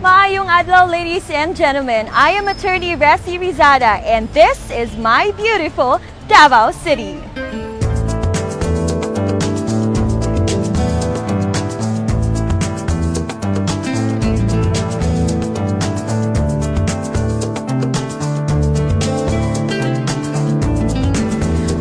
Maayong adlaw, ladies and gentlemen. I am attorney Resi Rizada and this is my beautiful Davao City.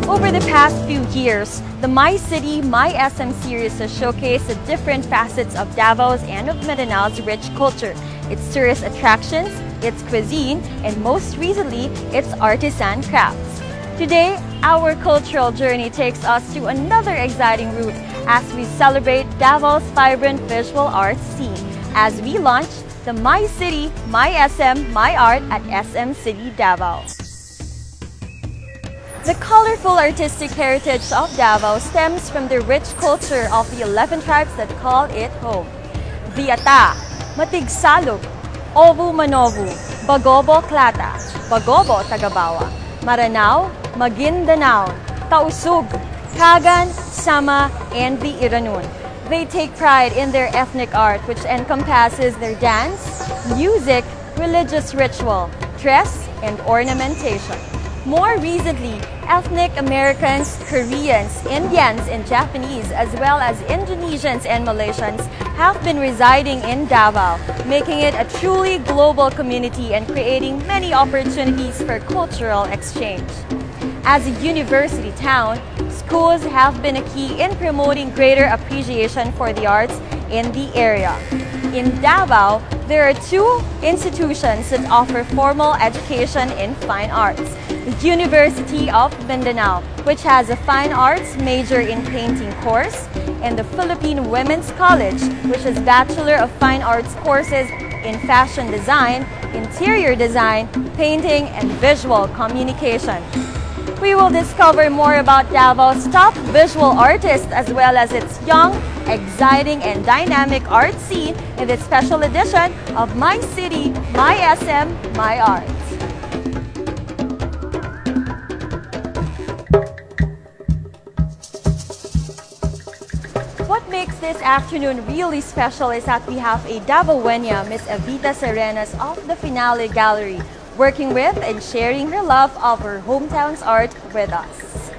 Over the past few years, the My City, My SM series has showcased the different facets of Davao's and of Mindanao's rich culture, its tourist attractions, its cuisine, and most recently, its artisan crafts. Today, our cultural journey takes us to another exciting route as we celebrate Davao's vibrant visual arts scene as we launch the My City, My SM, My Art at SM City Davao. The colorful artistic heritage of Davao stems from the rich culture of the 11 tribes that call it home. Viata, Matigsalog, Ovu Manovu, Bagobo Klata, Bagobo Tagabawa, Maranao, Maguindanao, Tausug, Kagan, Sama, and the Iranun. They take pride in their ethnic art, which encompasses their dance, music, religious ritual, dress, and ornamentation. More recently, ethnic Americans, Koreans, Indians, and Japanese, as well as Indonesians and Malaysians, have been residing in Davao, making it a truly global community and creating many opportunities for cultural exchange. As a university town, schools have been a key in promoting greater appreciation for the arts in the area. In Davao, there are two institutions that offer formal education in fine arts. The University of Mindanao, which has a fine arts major in painting course, and the Philippine Women's College, which has Bachelor of Fine Arts courses in fashion design, interior design, painting, and visual communication. We will discover more about Davao's top visual artists as well as its young, exciting, and dynamic art scene in this special edition of My City, My SM, My Art. What makes this afternoon really special is that we have a Davaoeña, Miss Evita Serenas of the Finale Gallery, working with and sharing her love of her hometown's art with us.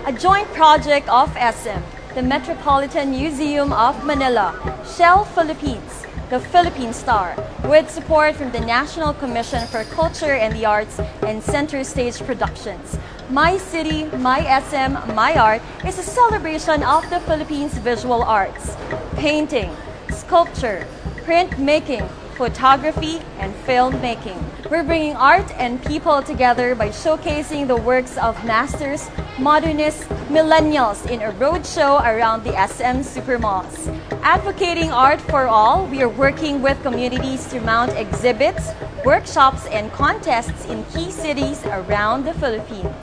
A joint project of SM, the Metropolitan Museum of Manila, Shell Philippines, the Philippine Star, with support from the National Commission for Culture and the Arts and Center Stage Productions. My City, My SM, My Art is a celebration of the Philippines' visual arts, painting, sculpture, printmaking, photography, and filmmaking. We're bringing art and people together by showcasing the works of masters, modernists, millennials in a roadshow around the SM supermalls. Advocating art for all, we are working with communities to mount exhibits, workshops, and contests in key cities around the Philippines.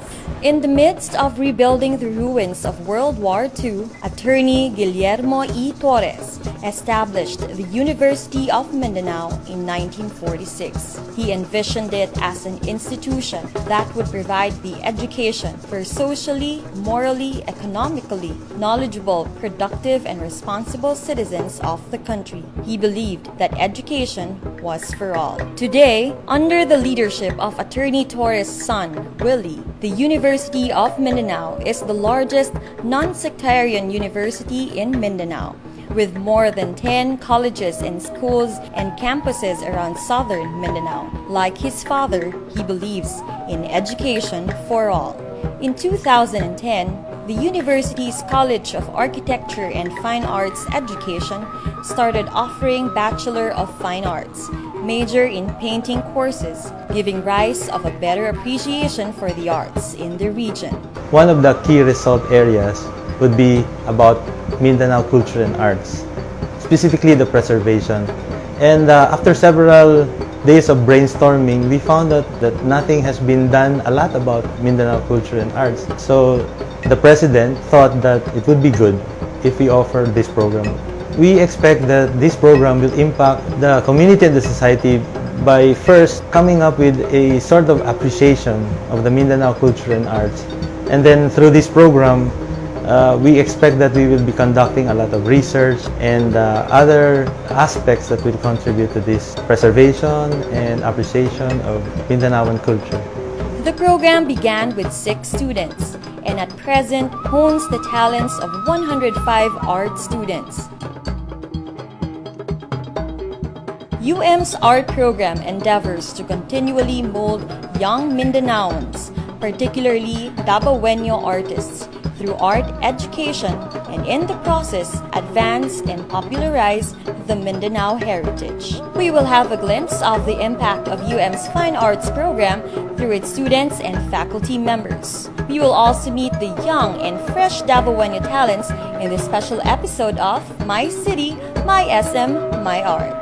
In the midst of rebuilding the ruins of World War II, attorney Guillermo E. Torres established the University of Mindanao in 1946. He envisioned it as an institution that would provide the education for socially, morally, economically knowledgeable, productive, and responsible citizens of the country. He believed that education was for all. Today, under the leadership of attorney Torres' son, Willie, the University of Mindanao is the largest non-sectarian university in Mindanao, with more than 10 colleges and schools and campuses around southern Mindanao. Like his father, he believes in education for all. In 2010, the university's College of Architecture and Fine Arts Education started offering Bachelor of Fine Arts, major in painting courses, giving rise of a better appreciation for the arts in the region. One of the key result areas would be about Mindanao culture and arts, specifically the preservation. And after several days of brainstorming, we found out that nothing has been done a lot about Mindanao culture and arts. So the president thought that it would be good if we offer this program. We expect that this program will impact the community and the society by first coming up with a sort of appreciation of the Mindanao culture and arts. And then through this program, We expect that we will be conducting a lot of research and other aspects that will contribute to this preservation and appreciation of Mindanaoan culture. The program began with 6 students and at present hones the talents of 105 art students. UM's art program endeavors to continually mold young Mindanaoans, particularly Davaoenyo artists, through art education and in the process advance and popularize the Mindanao heritage. We will have a glimpse of the impact of UM's Fine Arts program through its students and faculty members. We will also meet the young and fresh Davaoenyo talents in this special episode of My City, My SM, My Art.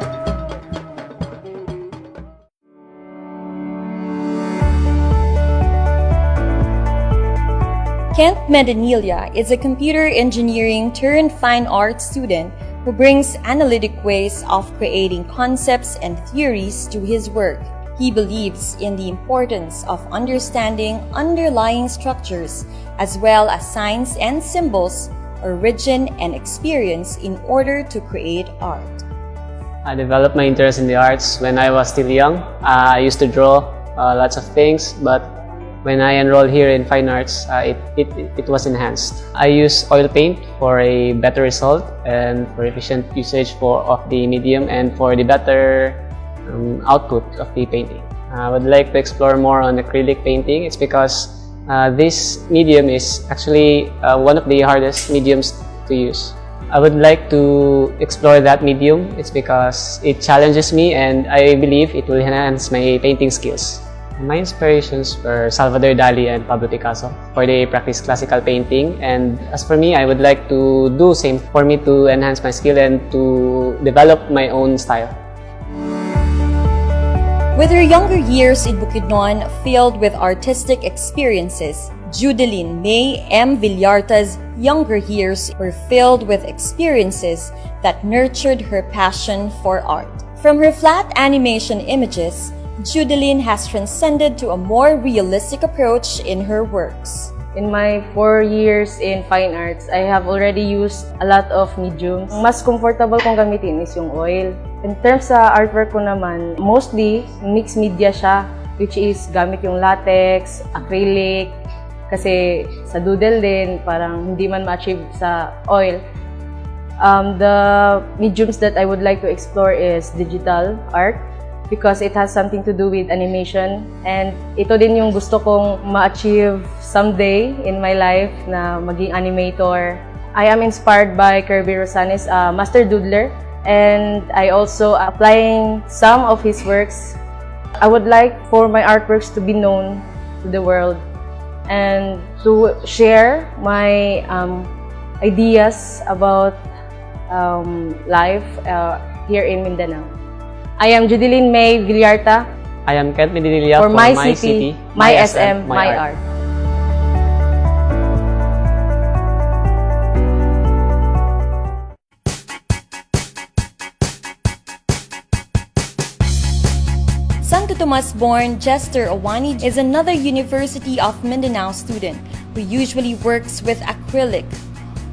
Kent Medinilla is a computer engineering turned fine arts student who brings analytic ways of creating concepts and theories to his work. He believes in the importance of understanding underlying structures as well as signs and symbols, origin and experience in order to create art. I developed my interest in the arts when I was still young. I used to draw lots of things, but when I enrolled here in Fine Arts, it was enhanced. I use oil paint for a better result and for efficient usage of the medium and for the better output of the painting. I would like to explore more on acrylic painting. It's because this medium is actually one of the hardest mediums to use. I would like to explore that medium. It's because it challenges me and I believe it will enhance my painting skills. My inspirations were Salvador Dali and Pablo Picasso for they practice classical painting, and as for me, I would like to do same for me to enhance my skill and to develop my own style. With her younger years in Bukidnon filled with artistic experiences, Judeline May M. Villarta's younger years were filled with experiences that nurtured her passion for art. From her flat animation images, Judeline has transcended to a more realistic approach in her works. In my 4 years in fine arts, I have already used a lot of mediums. Ang mas comfortable kong gamitin is yung oil. In terms sa artwork ko naman, mostly mixed media siya, which is gamit yung latex, acrylic, kasi sa doodle din, parang hindi man ma-achieve sa oil. The mediums that I would like to explore is digital art, because it has something to do with animation, and ito din yung gusto kong ma-achieve someday in my life na maging animator. I am inspired by Kirby Rosanes, a master doodler, and I also applying some of his works. I would like for my artworks to be known to the world and to share my ideas about life here in Mindanao. I am Judeline May Villarta. I am Kent Medinilla For my city, my SM, my art. Santo Tomas-born Jester Owani is another University of Mindanao student who usually works with acrylic,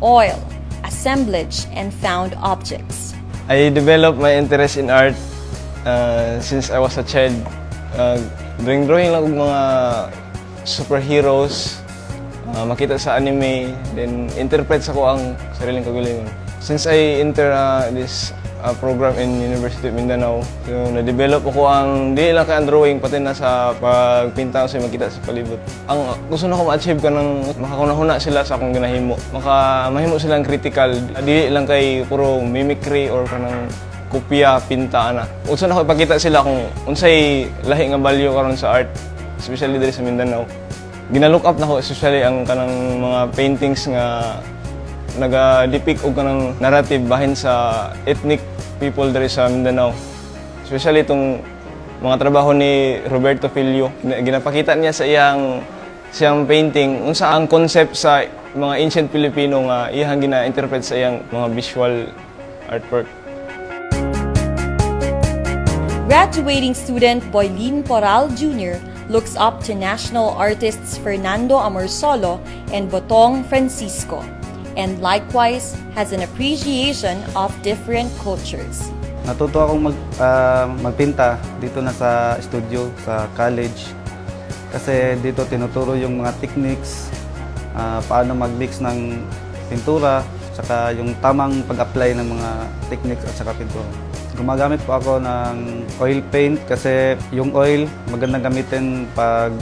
oil, assemblage, and found objects. I developed my interest in art since I was a child. Drawing lang og mga superheroes, makita sa anime, then interpret sa ko ang sariling kagalingon. Since I enter this program in University of Mindanao, so na-develop ako ang di lang kay ang drawing, pati na sa pagpinta sa makita sa palibot. Ang gusto na ko ma-achieve ka ng makakunahuna sila sa akong ginahimo. Mahimo silang critical, di lang kay puro mimicry or kanang kopya, pinta ana. Unsa na ko ipakita sila kung unsay lahi nga value karon sa art, especially diri sa Mindanao. Gina-look up na ko especially ang kanang mga paintings nga naga-depict og kanang narrative bahin sa ethnic people diri sa Mindanao. Especially itong mga trabaho ni Roberto Filio. Ginapakita niya sa siyang painting unsa ang concept sa mga ancient Filipino nga iyang gina-interpret sa iyang mga visual artwork. Graduating student Boylene Poral Jr. looks up to national artists Fernando Amorsolo and Botong Francisco. and likewise has an appreciation of different cultures. Natuto akong magpinta dito na sa studio, sa college. Kasi dito tinuturo yung mga techniques, paano mag-mix ng pintura, saka yung tamang pag-apply ng mga techniques at saka pintura. Gumagamit po ako ng oil paint kasi yung oil magandang gamitin pag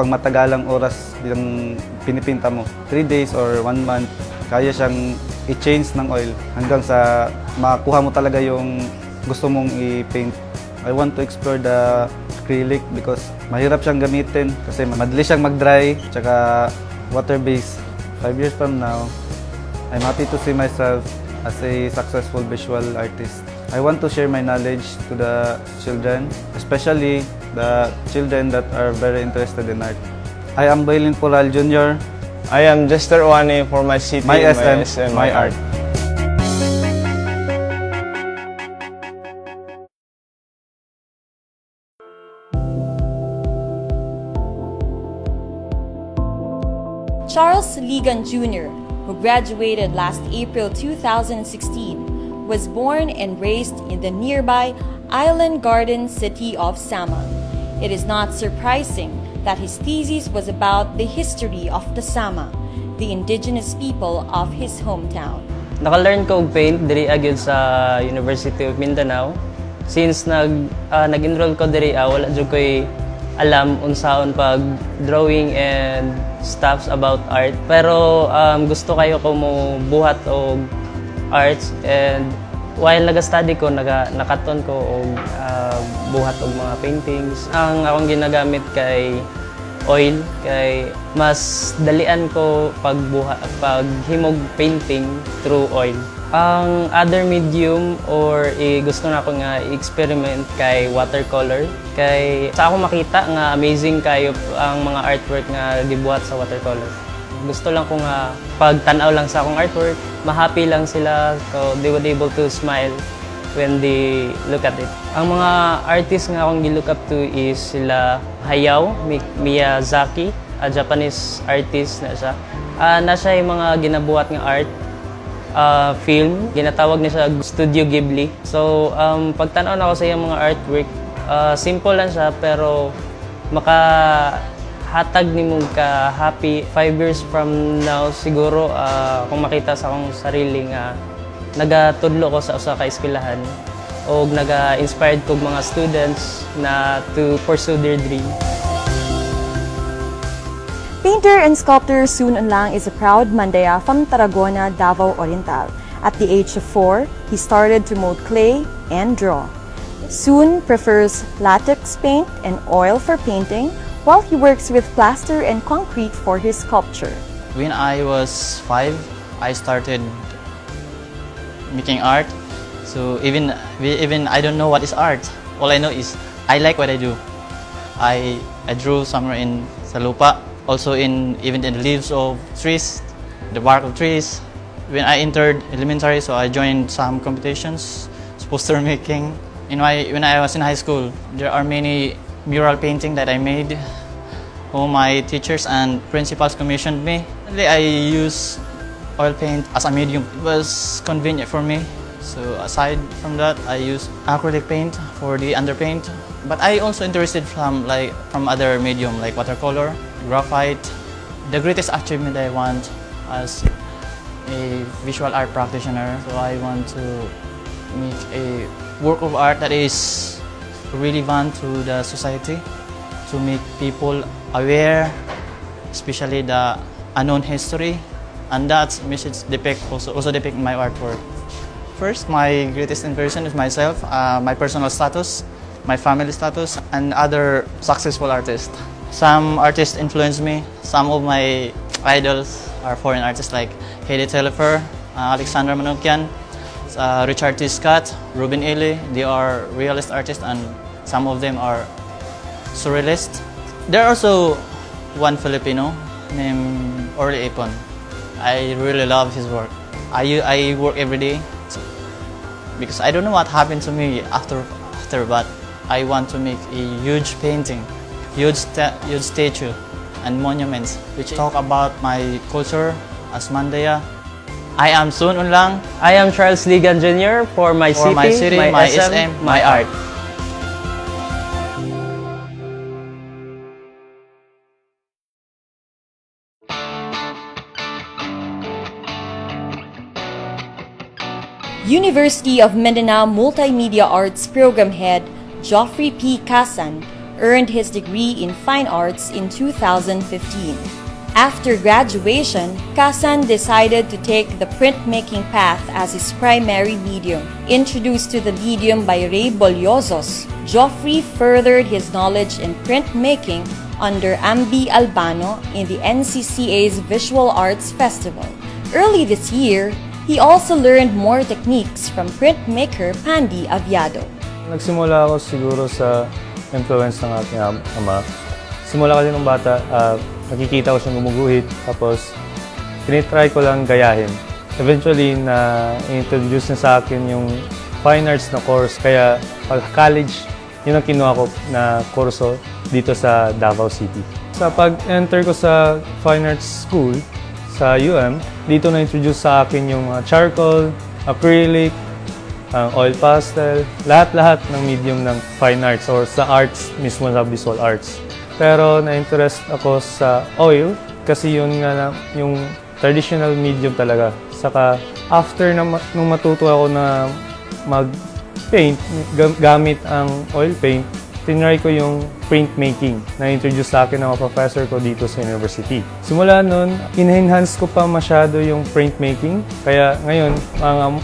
matagalang oras yung pinipinta mo. 3 days or 1 month, kaya siyang i-change ng oil hanggang sa makuha mo talaga yung gusto mong i-paint. I want to explore the acrylic because mahirap siyang gamitin kasi madali siyang mag-dry tsaka water-based. 5 years from now, I'm happy to see myself as a successful visual artist. I want to share my knowledge to the children, especially the children that are very interested in art. I am Bailin Pural Jr. I am Jester Oane for my city, My SM, my art. Charles Ligan Jr., who graduated last April 2016, was born and raised in the nearby Island Garden city of Sama. It is not surprising that his thesis was about the history of the Sama, the indigenous people of his hometown. Naka-learn ko og paint diri agad sa University of Mindanao. Since nag-enroll ko diri, wala jud ko'y alam unsaon pag drawing and stuffs about art. Pero gusto kayo ko mo buhat og arts, and while nag-study ko, nakaton ko og buhat og mga paintings. Ang akong ginagamit kay oil, kay mas dalian ko paghimog painting through oil. Ang other medium or gusto na ako nga i-experiment kay watercolor. Kay sa ako makita nga amazing kayo ang mga artwork nga gibuhat sa watercolor. Gusto lang ko nga pagtanaw lang sa akong artwork, ma-happy lang sila, so they would able to smile when they look at it. Ang mga artists nga akong gi-look up to is sila Hayao Miyazaki, a Japanese artist na siya. Na siya yung mga ginabuhat nga art, film, ginatawag niya siya Studio Ghibli. So, pagtanaw na ako sa iyang mga artwork, simple lang siya pero makahatag ni mo ka happy. 5 years from now siguro kung makita sa akong sarili nga nagatudlo ko sa usa ka eskwelahan o naga-inspired kog mga students na to pursue their dream. Painter and sculptor Sun Unlang is a proud Mandaya from Tarragona, Davao Oriental. At the age of 4, he started to mold clay and draw. Sun prefers latex paint and oil for painting, while he works with plaster and concrete for his sculpture. When I was 5, I started making art. So even I don't know what is art. All I know is I like what I do. I drew somewhere in sa lupa, also even in the leaves of trees, the bark of trees. When I entered elementary, so I joined some competitions, poster making. When I was in high school, there are many mural painting that I made, whom my teachers and principals commissioned me. I use oil paint as a medium. It was convenient for me. So aside from that, I use acrylic paint for the underpaint. But I also interested from other medium like watercolor, graphite. The greatest achievement I want as a visual art practitioner, so I want to make a work of art that is relevant to the society, to make people aware, especially the unknown history, and that message also depict my artwork. First, my greatest inspiration is myself, my personal status, my family status, and other successful artists. Some artists influence me. Some of my idols are foreign artists like Hedy Telefer, Alexander Manukyan, Richard T. Scott, Ruben Ely. They are realist artists, and some of them are surrealist. There are also one Filipino named Orly Ipon. I really love his work. I work every day because I don't know what happened to me after, but I want to make a huge painting, huge statue and monuments which talk about my culture as Mandaya, I am Sun Unlang. I am Charles Ligan Jr. for my For my city, my SM, my art. University of Mindanao Multimedia Arts Program Head Geoffrey P. Casan earned his degree in Fine Arts in 2015. After graduation, Casan decided to take the printmaking path as his primary medium. Introduced to the medium by Ray Boliosos, Geoffrey furthered his knowledge in printmaking under Ambi Albano in the NCCA's Visual Arts Festival. Early this year, he also learned more techniques from printmaker Pandy Aviado. Nagsimula ako siguro sa influence ng aking ama. Simula kasi nung bata, nakikita ko siyang gumuguhit, tapos tinitry ko lang gayahin. Eventually, na-introduce niya sa akin yung fine arts na course, kaya pag college, yun ang kinuha ko na kurso dito sa Davao City. Sa pag-enter ko sa fine arts school, sa dito na-introduce sa akin yung charcoal, acrylic, oil pastel, lahat-lahat ng medium ng fine arts or sa arts mismo sa visual arts. Pero na-interest ako sa oil kasi yun nga yung traditional medium talaga. Saka after nung matuto ako na mag-paint gamit ang oil paint, tinry ko yung printmaking na introduce sa akin ng mga professor ko dito sa university. Simula nun, in-enhance ko pa masyado yung printmaking. Kaya ngayon,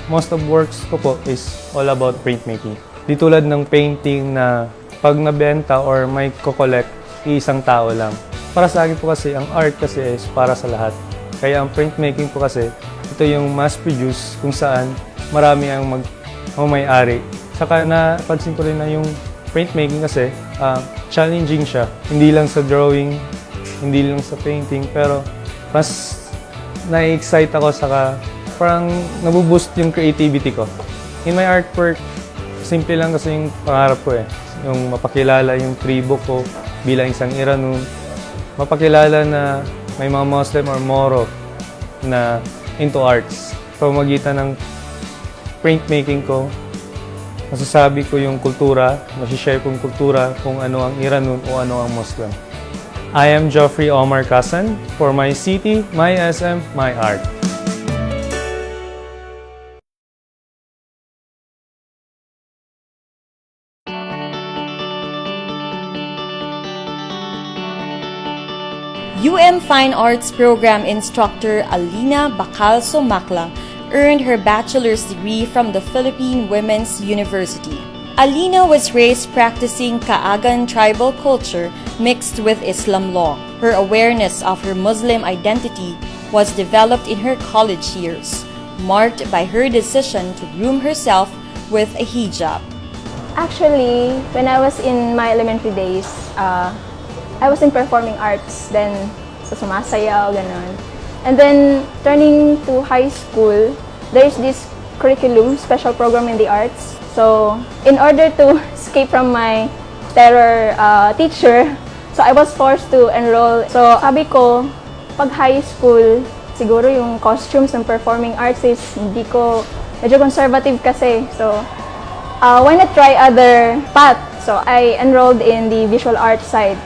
most of works ko po is all about printmaking. Di tulad ng painting na pag nabenta or may ko-collect, isang tao lang. Para sa akin po kasi, ang art kasi is para sa lahat. Kaya ang printmaking po kasi, ito yung mass-produce kung saan marami ang may-ari. Saka napansin ko rin na yung printmaking kasi challenging siya. Hindi lang sa drawing, hindi lang sa painting, pero mas na-excite ako saka parang nabuboost yung creativity ko. In my artwork, simple lang kasi yung pangarap ko eh. Yung mapakilala yung tribo ko bilang isang Irano, mapakilala na may mga Muslim or Moro na into arts. So magitan ng printmaking ko, masasabi ko yung kultura, masishare ko yung kultura kung ano ang Irano o ano ang Muslim. I am Geoffrey Omar Casan for my city, my SM, my art. Fine Arts Program instructor Alina Bacalso Macla earned her bachelor's degree from the Philippine Women's University. Alina was raised practicing Kaagan tribal culture mixed with Islam law. Her awareness of her Muslim identity was developed in her college years, marked by her decision to groom herself with a hijab. Actually, when I was in my elementary days, I was in performing arts, then sa sumasayaw, ganon. And then, turning to high school, there's this curriculum, special program in the arts. So, in order to escape from my terror teacher, so I was forced to enroll. So, sabi ko, pag high school, siguro yung costumes ng performing arts is hindi ko, medyo conservative kasi. So, why not try other path? So, I enrolled in the visual arts side.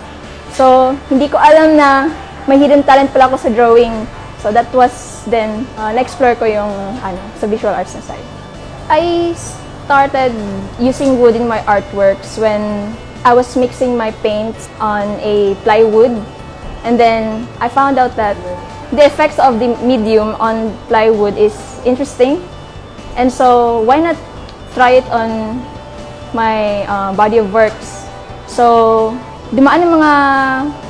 So, hindi ko alam na may hidden talent pala ako sa drawing. So, that was then, na-explore ko yung sa visual arts na side. I started using wood in my artworks when I was mixing my paints on a plywood. And then, I found out that the effects of the medium on plywood is interesting. And so, why not try it on my body of works? So, dumaan ng mga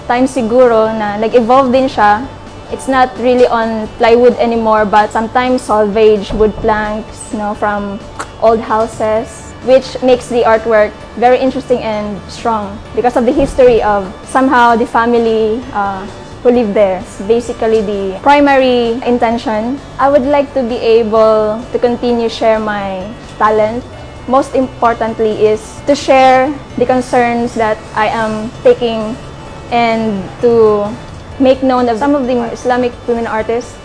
times siguro na nag-evolve din siya. It's not really on plywood anymore, but sometimes salvage wood planks, from old houses, which makes the artwork very interesting and strong because of the history of somehow the family who live there. It's basically the primary intention. I would like to be able to continue share my talent. Most importantly is to share the concerns that I am taking and to make known of some of the Islamic women artists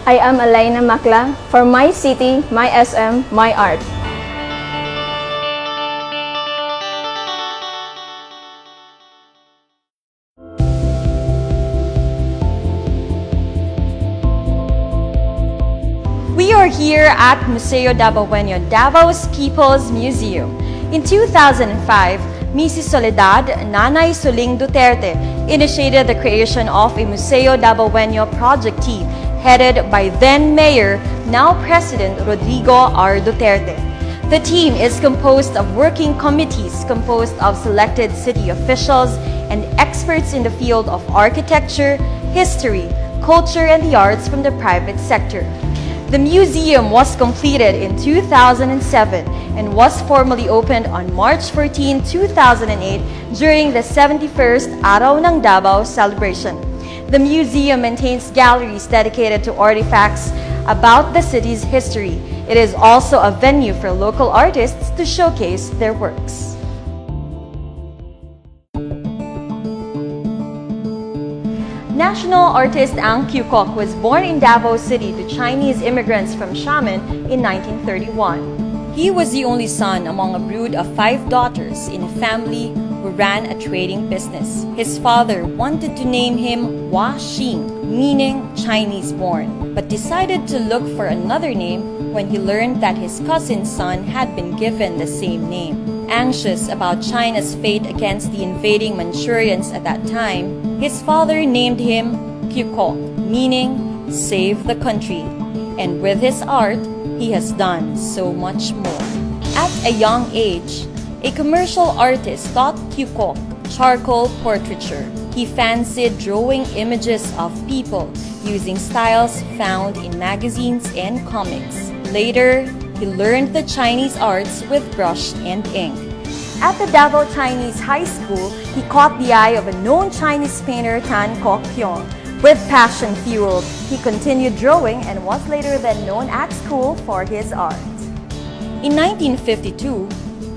I am Alaina Makla for My City, My SM, My Art. We are here at Museo Davaoenyo, Davao's People's Museum. In 2005, Mrs. Soledad Nanay Suling Duterte initiated the creation of a Museo Davaoenyo project team headed by then Mayor, now President Rodrigo R. Duterte. The team is composed of working committees composed of selected city officials and experts in the field of architecture, history, culture, and the arts from the private sector. The museum was completed in 2007 and was formally opened on March 14, 2008 during the 71st Araw ng Davao celebration. The museum maintains galleries dedicated to artifacts about the city's history. It is also a venue for local artists to showcase their works. National artist Ang Kyu Kok was born in Davao City to Chinese immigrants from Xiamen in 1931. He was the only son among a brood of 5 daughters in a family who ran a trading business. His father wanted to name him Hua Xing, meaning Chinese born, but decided to look for another name when he learned that his cousin's son had been given the same name. Anxious about China's fate against the invading Manchurians at that time, his father named him Kyu Kok, meaning save the country. And with his art, he has done so much more. At a young age, a commercial artist taught Kyu Kok charcoal portraiture. He fancied drawing images of people using styles found in magazines and comics. Later, he learned the Chinese arts with brush and ink. At the Davao Chinese High School, he caught the eye of a known Chinese painter, Tan Kok Pyong. With passion fueled, he continued drawing and was later then known at school for his art. In 1952,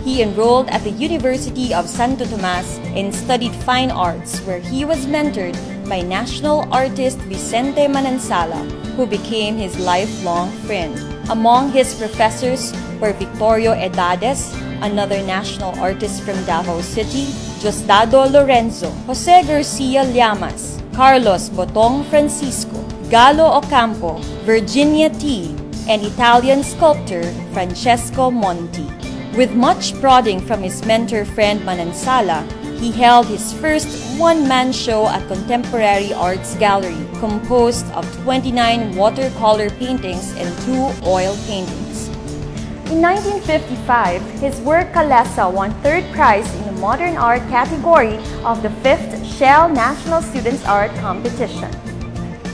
he enrolled at the University of Santo Tomas and studied fine arts, where he was mentored by national artist Vicente Manansala, who became his lifelong friend. Among his professors were Victorio Edades, another national artist from Davao City, Diosdado Lorenzo, Jose Garcia Llamas, Carlos Botong Francisco, Galo Ocampo, Virginia T., and Italian sculptor Francesco Monti. With much prodding from his mentor friend Manansala, he held his first one-man show at Contemporary Arts Gallery, composed of 29 watercolor paintings and 2 oil paintings. In 1955, his work Kalesa won 3rd prize in the modern art category of the 5th Shell National Students Art Competition.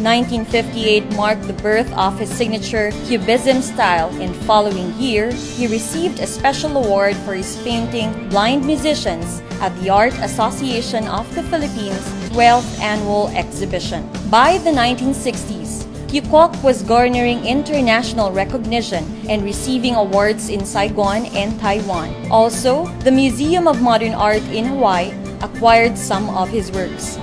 1958 marked the birth of his signature Cubism style, and following year, he received a special award for his painting Blind Musicians at the Art Association of the Philippines' 12th Annual Exhibition. By the 1960s, Kyu Kok was garnering international recognition and receiving awards in Saigon and Taiwan. Also, the Museum of Modern Art in Hawaii acquired some of his works.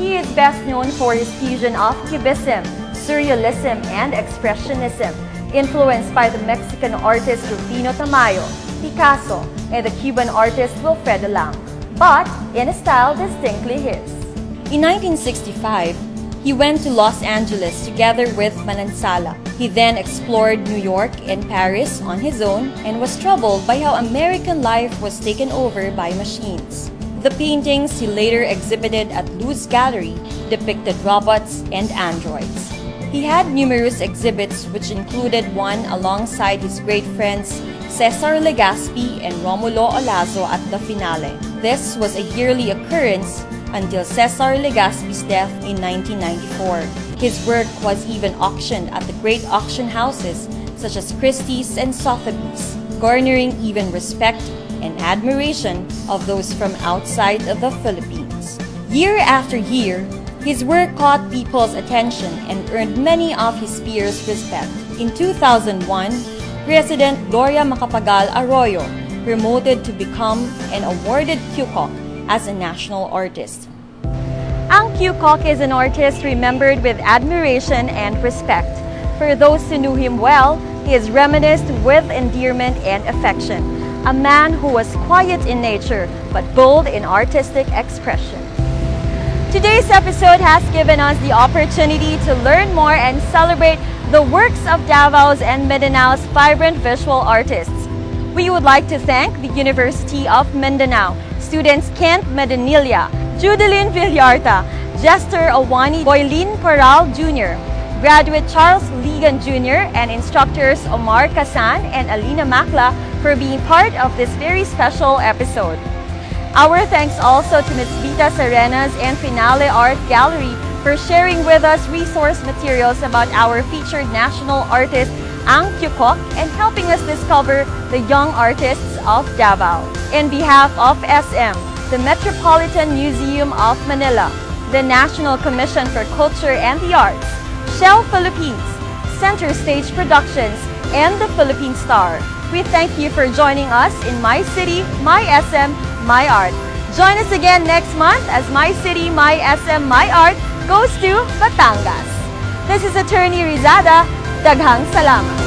He is best known for his fusion of Cubism, Surrealism, and Expressionism, influenced by the Mexican artist Rufino Tamayo, Picasso, and the Cuban artist Wilfredo Lang, but in a style distinctly his. In 1965, he went to Los Angeles together with Manansala. He then explored New York and Paris on his own and was troubled by how American life was taken over by machines. The paintings he later exhibited at Luz Gallery depicted robots and androids. He had numerous exhibits, which included one alongside his great friends Cesar Legazpi and Romulo Olazo at the Finale. This was a yearly occurrence until Cesar Legazpi's death in 1994. His work was even auctioned at the great auction houses such as Christie's and Sotheby's, garnering even respect and admiration of those from outside of the Philippines. Year after year, his work caught people's attention and earned many of his peers respect. In 2001, President Gloria Macapagal Arroyo promoted to become and awarded Kyu Kok as a national artist. Ang Kyukok is an artist remembered with admiration and respect. For those who knew him well, he is reminisced with endearment and affection. A man who was quiet in nature but bold in artistic expression. Today's episode has given us the opportunity to learn more and celebrate the works of Davao's and Mindanao's vibrant visual artists. We would like to thank the University of Mindanao, students Kent Medanilla, Judeline Villarta, Jester Awani Boylin Paral Jr., graduate Charles Ligan Jr., and instructors Omar Kasan and Alina Makla for being part of this very special episode. Our thanks also to Ms. Vita Serenas and Finale Art Gallery for sharing with us resource materials about our featured national artist, Ang Kyukok, and helping us discover the young artists of Davao. In behalf of SM, the Metropolitan Museum of Manila, the National Commission for Culture and the Arts, Shell Philippines, Center Stage Productions, and the Philippine Star, we thank you for joining us in My City, My SM, My Art. Join us again next month as My City, My SM, My Art goes to Batangas. This is Attorney Rizada. Daghang salamat.